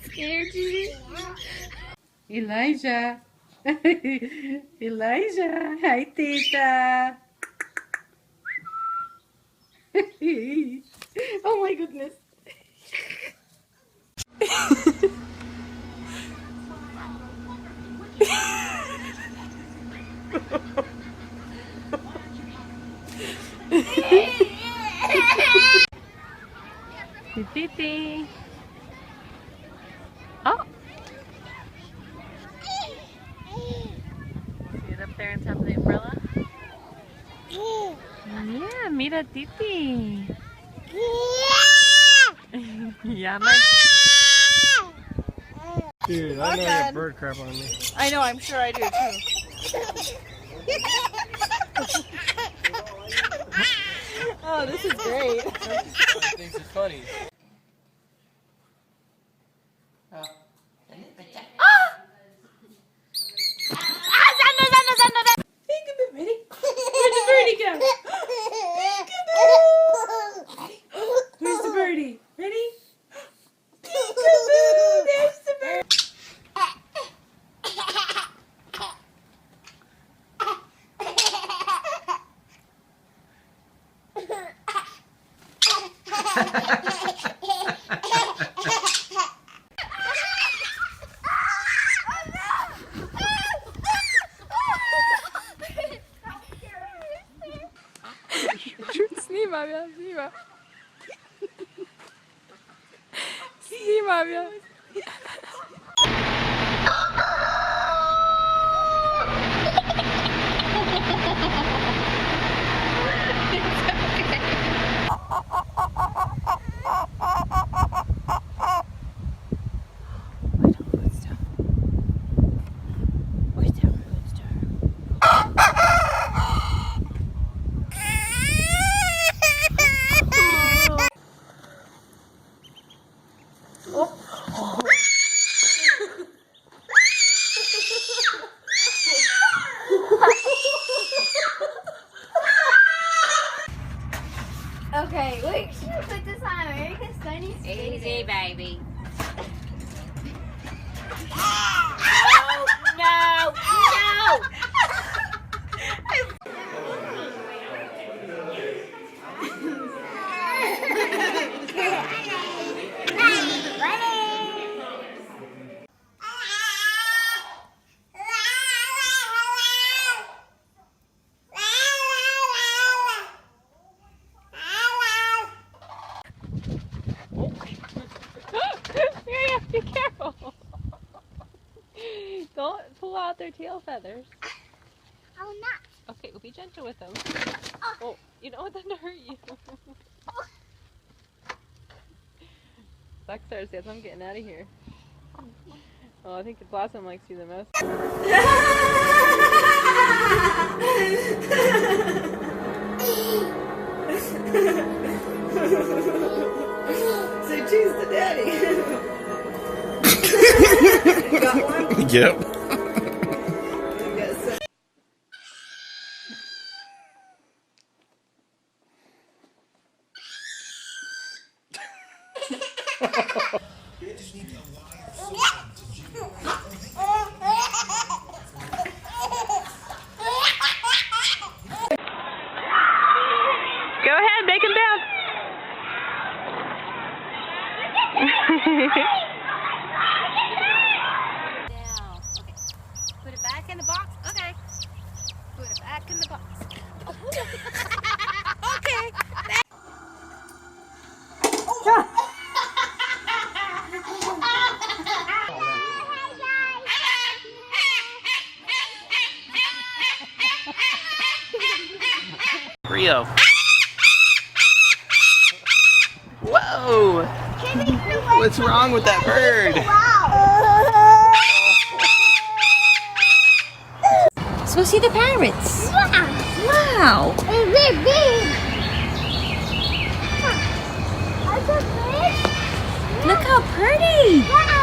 Scared you? Elijah. Elijah. Hi, Tita. Oh my goodness. Titi. Oh. See it up there on top of the umbrella? Yeah, mira Titi. Yeah, my... Dude, I know you have bird crap on me. I know, I'm sure I do too. Oh, this is great. He thinks it's funny. Peekaboo, ready? Where'd the birdie go? Peekaboo! Where's the birdie? Ready? Peekaboo! There's the birdie! Sнимam ja. Sнимam ja. Okay, wait, should we put this on America's Funniest Videos? Easy, baby. No! Be careful. Don't pull out their tail feathers. I will not. Okay, we'll be gentle with them. Oh, you don't want them to hurt you. Blackstar says I'm getting out of here. Oh, I think the Blossom likes you the most. So choose the daddy. You got one? Yep. Go ahead, make him bounce. Now, okay. Put it back in the box. Okay. Put it back in the box. Okay. Rio. Whoa! What's wrong with that bird? Wow. go see the parrots. Wow. Wow. It's big, big. Are they big? Look how pretty. Wow.